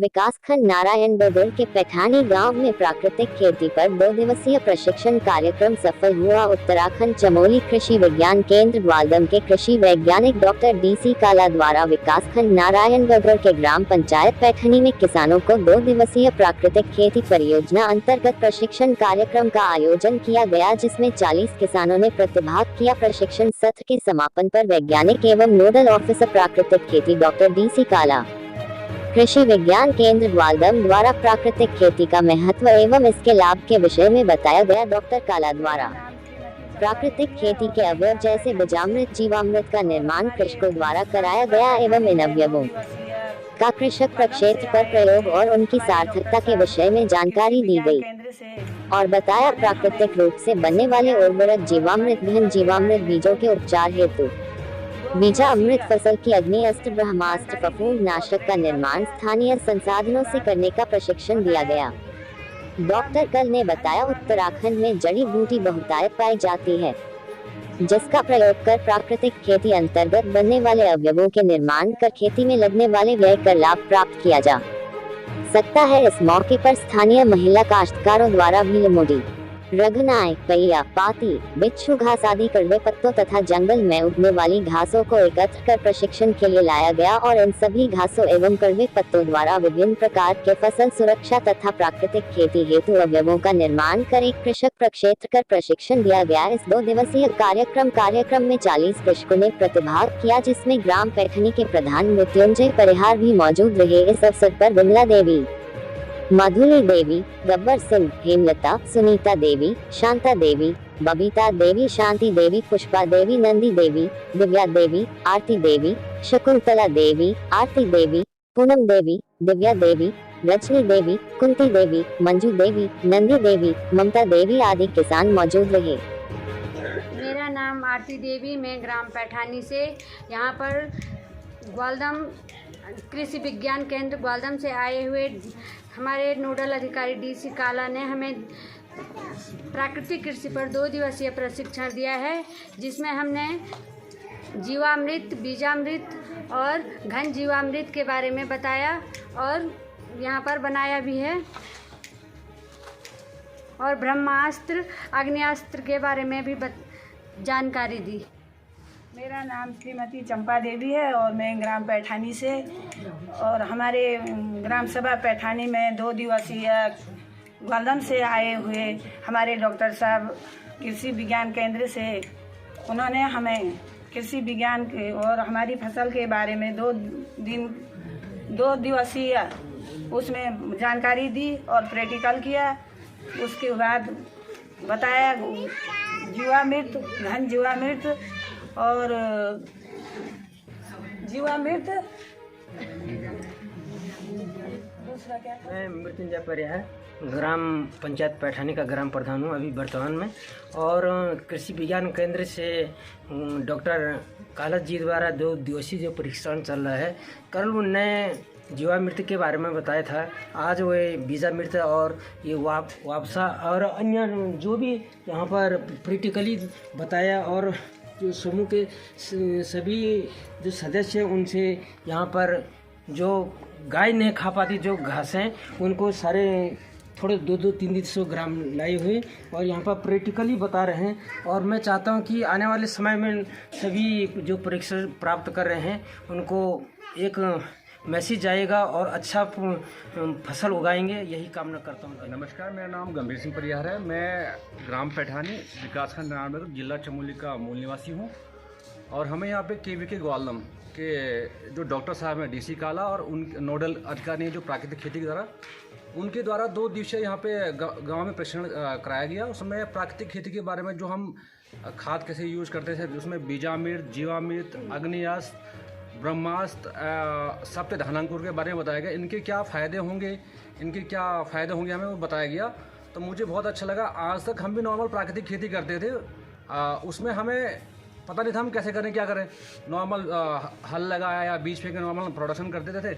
विकासखंड नारायणबगड़ के पैठानी गांव में प्राकृतिक खेती पर 2 दिवसीय प्रशिक्षण कार्यक्रम सफल हुआ। उत्तराखंड चमोली कृषि विज्ञान केंद्र ग्वालदम के कृषि वैज्ञानिक डॉक्टर DC काला द्वारा विकासखंड नारायणबगड़ के ग्राम पंचायत पैठानी में किसानों को 2 दिवसीय प्राकृतिक खेती परियोजना अंतर्गत प्रशिक्षण कार्यक्रम का आयोजन किया गया, जिसमें 40 किसानों ने प्रतिभाग किया। प्रशिक्षण सत्र के समापन पर वैज्ञानिक एवं नोडल ऑफिसर प्राकृतिक खेती डॉक्टर DC काला, कृषि विज्ञान केंद्र ग्वालदम द्वारा प्राकृतिक खेती का महत्व एवं इसके लाभ के विषय में बताया गया। डॉक्टर काला द्वारा प्राकृतिक खेती के अवयव जैसे बीजामृत, जीवामृत का निर्माण कृषकों द्वारा कराया गया एवं इन अवयवों का कृषक प्रक्षेत्र पर प्रयोग और उनकी सार्थकता के विषय में जानकारी दी गई और बताया प्राकृतिक रूप से बनने वाले उर्वरक जीवामृत, घन जीवामृत बीजों के उपचार हेतु बीजा अमृत, फसल की अग्नि अस्त्र, ब्रह्मास्त्र, फफूंद नाशक का निर्माण स्थानीय संसाधनों से करने का प्रशिक्षण दिया गया। डॉक्टर कल ने बताया, उत्तराखंड में जड़ी बूटी बहुतायत पाई जाती है, जिसका प्रयोग कर प्राकृतिक खेती अंतर्गत बनने वाले अवयवों के निर्माण कर खेती में लगने वाले व्यय कर लाभ प्राप्त किया जा सकता है। इस मौके पर स्थानीय महिला काश्तकारों द्वारा भी मोडी, रघनाय, पहिया, पाती, बिच्छू घास आदि कड़वे पत्तों तथा जंगल में उगने वाली घासों को एकत्र कर प्रशिक्षण के लिए लाया गया और इन सभी घासों एवं कड़वे पत्तों द्वारा विभिन्न प्रकार के फसल सुरक्षा तथा प्राकृतिक खेती हेतु अवयवों का निर्माण कर एक कृषक प्रक्षेत्र कर प्रशिक्षण दिया गया। इस 2 दिवसीय कार्यक्रम में 40 कृषकों ने प्रतिभाग किया, जिसमें ग्राम पैठानी के प्रधान मृत्युंजय परिहार भी मौजूद रहे। इस अवसर पर विमला देवी, मधुली देवी, गब्बर सिंह, हेमलता, सुनीता देवी, शांता देवी, बबीता देवी, शांति देवी, पुष्पा देवी, नंदी देवी, दिव्या देवी, आरती देवी, शकुंतला देवी, आरती देवी, पूनम देवी, दिव्या देवी, रजनी देवी, कुंती देवी, मंजू देवी, नंदी देवी, ममता देवी आदि किसान मौजूद रहे। मेरा नाम आरती देवी, मैं ग्राम पैठानी से यहाँ पर ग्वालदम कृषि विज्ञान केंद्र ग्वालदम से आए हुए हमारे नोडल अधिकारी DC काला ने हमें प्राकृतिक कृषि पर 2 दिवसीय प्रशिक्षण दिया है, जिसमें हमने जीवामृत, बीजामृत और घन जीवामृत के बारे में बताया और यहाँ पर बनाया भी है और ब्रह्मास्त्र, अग्नियास्त्र के बारे में भी जानकारी दी। मेरा नाम श्रीमती चंपा देवी है और मैं ग्राम पैठानी से और हमारे ग्राम सभा पैठानी में 2 दिवसीय ग्वालदम से आए हुए हमारे डॉक्टर साहब कृषि विज्ञान केंद्र से, उन्होंने हमें कृषि विज्ञान के और हमारी फसल के बारे में 2 दिवसीय उसमें जानकारी दी और प्रैक्टिकल किया। उसके बाद बताया जीवामृत, घन जीवामृत और जीवामृत, दूसरा क्या था? मैं मृत्युंजय परिहार ग्राम पंचायत पैठानी का ग्राम प्रधान हूँ अभी वर्तमान में, और कृषि विज्ञान केंद्र से डॉक्टर काला जी द्वारा 2 दिवसीय जो प्रशिक्षण चल रहा है, कल उनने जीवामृत के बारे में बताया था, आज वो बीजामृत और ये वापसा और अन्य जो भी यहाँ पर प्रैक्टिकली बताया और जो समूह के सभी जो सदस्य हैं उनसे यहाँ पर जो गाय नहीं खा पाती जो घासें, उनको सारे थोड़े 200-300 ग्राम लाए हुए और यहाँ पर प्रैक्टिकली बता रहे हैं। और मैं चाहता हूँ कि आने वाले समय में सभी जो प्रशिक्षण प्राप्त कर रहे हैं उनको एक मैसेज आएगा और अच्छा फसल उगाएंगे, यही कामना करता हूँ। नमस्कार, मेरा नाम गंभीर सिंह परिहार है। मैं ग्राम पैठानी विकासखंड नारायणबगड़ जिला चमोली का मूल निवासी हूँ और हमें यहाँ पे KVK ग्वालदम के जो डॉक्टर साहब हैं DC काला और उन नोडल अधिकारी हैं जो प्राकृतिक खेती के द्वारा, उनके द्वारा 2 दिवसीय यहाँ पे गाँव में प्रशिक्षण कराया गया। उसमें प्राकृतिक खेती के बारे में जो हम खाद कैसे यूज़ करते थे, उसमें बीजामृत, जीवामृत, अग्नियास्त्र, ब्रह्मास्त्र, सप्त धानांकुर के बारे में बताया गया। इनके क्या फ़ायदे होंगे, हमें वो बताया गया। तो मुझे बहुत अच्छा लगा। आज तक हम भी नॉर्मल प्राकृतिक खेती करते थे, उसमें हमें पता नहीं था हम कैसे करें, क्या करें। नॉर्मल हल लगाया या बीज फेंक के नॉर्मल प्रोडक्शन करते थे।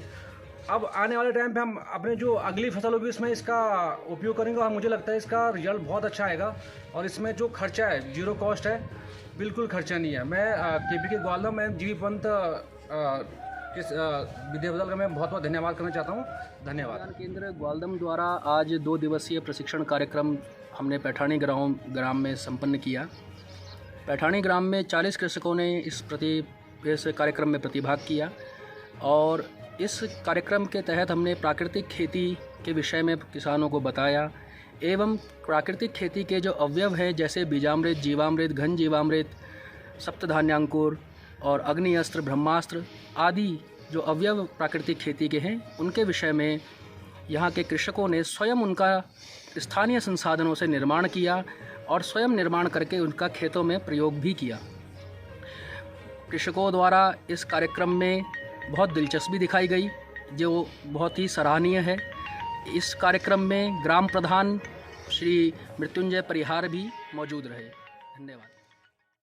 अब आने वाले टाइम पे हम अपने जो अगली फसल होगी उसमें इसका उपयोग करेंगे और मुझे लगता है इसका रिजल्ट बहुत अच्छा आएगा और इसमें जो खर्चा है 0 कॉस्ट है, बिल्कुल खर्चा नहीं है। मैं KVK ग्वालदम में जीवी पंत किस विद्या का मैं बहुत बहुत धन्यवाद करना चाहता हूँ। धन्यवाद। विज्ञान केंद्र ग्वालदम द्वारा आज 2 दिवसीय प्रशिक्षण कार्यक्रम हमने पैठानी ग्राम में संपन्न किया। पैठानी ग्राम में 40 कृषकों ने इस कार्यक्रम में प्रतिभाग किया और इस कार्यक्रम के तहत हमने प्राकृतिक खेती के विषय में किसानों को बताया एवं प्राकृतिक खेती के जो अवयव हैं जैसे बीजामृत, जीवामृत, घन जीवामृत, सप्तधान्यांकुर और अग्नि अस्त्र, ब्रह्मास्त्र आदि जो अवयव प्राकृतिक खेती के हैं उनके विषय में यहाँ के कृषकों ने स्वयं उनका स्थानीय संसाधनों से निर्माण किया और स्वयं निर्माण करके उनका खेतों में प्रयोग भी किया। कृषकों द्वारा इस कार्यक्रम में बहुत दिलचस्पी दिखाई गई जो बहुत ही सराहनीय है। इस कार्यक्रम में ग्राम प्रधान श्री मृत्युंजय परिहार भी मौजूद रहे। धन्यवाद।